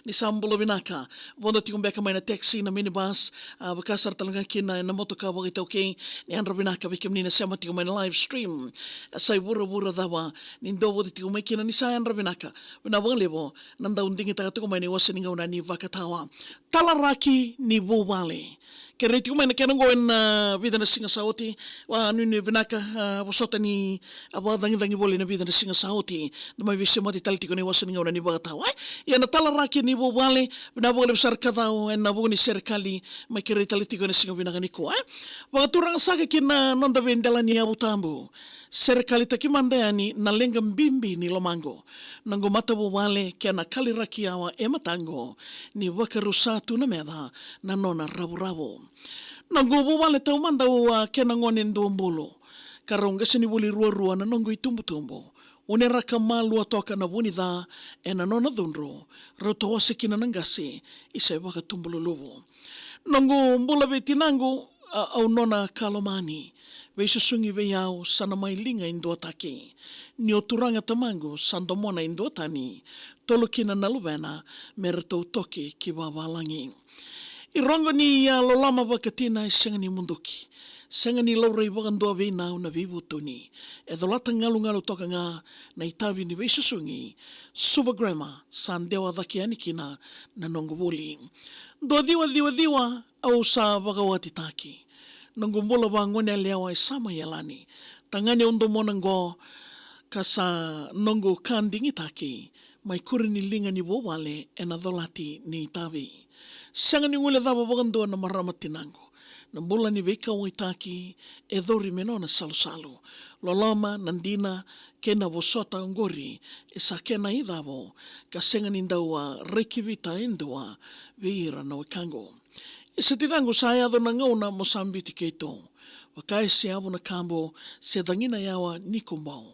ni Sambulo Vinaka. Bondo tikong beka may na taxi na minibus. Bakasar talaga kina na motoka wakita okay. Ni Andro Vinaka bikim ni na siyama tikong may na live stream. Say bura-bura dawa. Nindo bodo tikong may kina ni sa Andro Vinaka. Winawang lebo. Nanda unding ita tikong may ni wasa ningaw na ni Vakatawa. Talaraki ni VUVALE. Kaya tikong may na kinangoin na vida na singa sauti. Ano ni Vinaka wasota ni dangi boli na vida na singa sauti. Na may visya mo titali tikong ni wasa ningaw na ni Vakatawa. Yan na talaraki ni VUVALE. Winawang lebo sar KACAU en nabugo ni Serekali. May kira itali tikong na singa Vinaka ni ko. Mga turang saga kina nonda vendela ni Abutambu. Serekali takimandayani na lengam bimbi ni Lomango. Nango mata VUVALE kaya na kaliraki awa ematango ni wakarusatu na meda na nona rabu-rabu. Nango VUVALE tau mandau kaya nangonin duambolo. Karong kasi ni buli rua-rua na nongo itumbu-tumbu. Unera kamalu atoka na bunida e na nona dhunro. Rotawase kina nangasi isa wakatumbululubu. Nango mbula betinango au nona kalomani. Vei susungi vei au sana mai linga indotaki. Ni o turanga tamango sandomona indotani. Tolo kina naluvena meratou toki ki wawalangi. Irongo ni lolama wakatina senga ni munduki. Senga ni laurei wakandua vei nau na vivutuni. E dolata ngalu toka nga na itavi ni vei susungi. Suva grama sandewa dhaki anikina na nongobuli. Do diwa au sa wakawatitaki. Nangumbola wangone lewa sama yalani. Tangani undo monango kasa nongo kandingi taki. Mai kuri ni linga ni VUVALE e na dolati ni itavi. Sanga ni ngule dhaba wakandua na maramatinango. Nambula ni veka waitaki e dhori menona salu-salu. Lolama, nandina, kena wosota ngori e sa kena idhavo. Kasenga ni ndaua rekivita endua veira na wakango. Isa tinango sa ayado na ngauna Mosambiti keito. Wakai se avu na kambo se dangina yawa ni kumbao.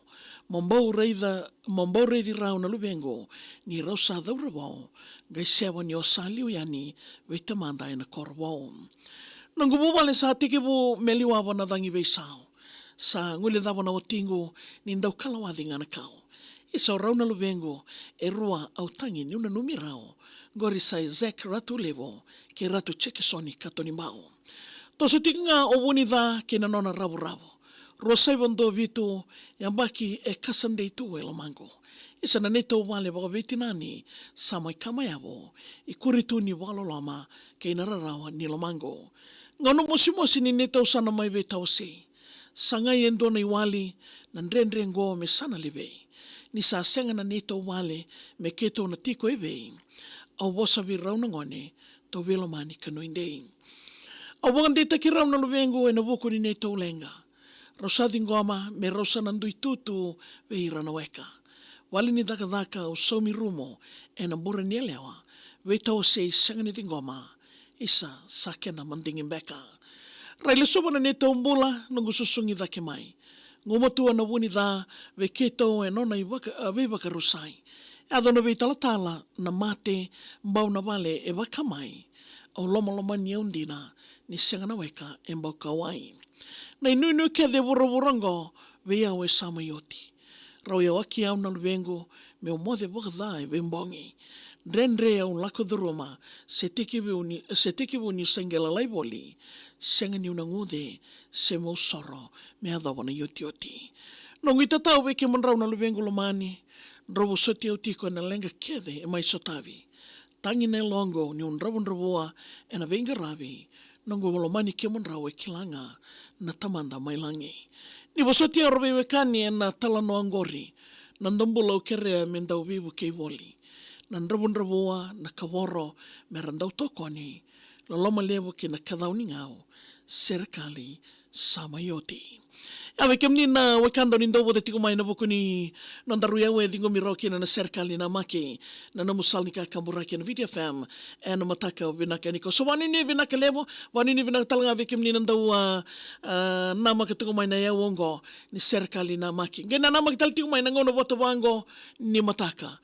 Mambau reidi rau na luvengo ni rau sa dhaurabao. Gai sewa ni osaliu yani veitamanda e na korwao. Nangu VUVALE sa tikibu meliwawa na dangi veisao. Sa ngule dhava na watingo ni ndau kalawadhi ngana kao. Isa rau na luvengo e rua au tangi ni una numirao. Gori sai zek ratu levo ke ratu chekesoni katoni mau. Tosu tinga o wunidha ke na nona rabu-rabu. Rosai wando vitu yambaki e kasande itu e Lomango. Isa na neto wale waka vetinani samai kamayavo i kuritu ni walolama ke nararawa ni Lomango. Ngano mosi ni neto sana mai vetau se. Sangai endo na iwali na ndrengo me sana lebe. Ni sa senga na neto wale me keto na tiko ebe. Au wasa virau na ngone to velomani kanoindei. Au wakandita ki rau na luvengo e na wuku ni neto lenga. Rosadi ngoma me rosa nandui tutu veira na weka. Wali ni daka o somi rumo e na mura ni elewa. Veitau se senga ni ngoma isa sakena mandingin beka. Raile soba na neto mbula nungu susungi dake mai. Ngomatua na wuni dha ve keto e nona i waka rusai. Ado na vei talatala na mate mbau na wale e wakamai. Au loma ni undina ni senga na weka e mbau kawai. Na inunu ke de wuravurango ve au e sama yoti. Rau ya waki au na luvengo me o mode wakadha e vembongi. Drenre au lako dhuruma se tikibu ni sengela laiboli. Senga ni unangude se mau soro me adhawa na yoti. Nongu itatau weke manrau na luvengo lomani. Robo soti au tiko na lenga kede e mai sotavi. Tangi ne longo ni un rabun e na venga ravi. Nongo walomani ke manrau e kilanga na tamanda mai langi. Ni wasoti au robe wekani e na talano angori. Nandambula au kerea mendau vivu kei woli. Nan rabun na kaworo me randau tokoni. Loloma lewo ki na kadhauni ngau. Serekali sama yoti. Awe kemni na wakando ni ndobo de tiko mai na buku ni nandaruya we dingo miroki na Serekali Namaki na namusal ni kakamburaki na VitiFM e na mataka o vinaka niko. So wani ni vinaka lewo, wani ni vinaka talanga we kemni nandau namaka tiko mai na yawongo ni Serekali Namaki. Gena namaki tal tiko mai na ngono boto wango ni mataka.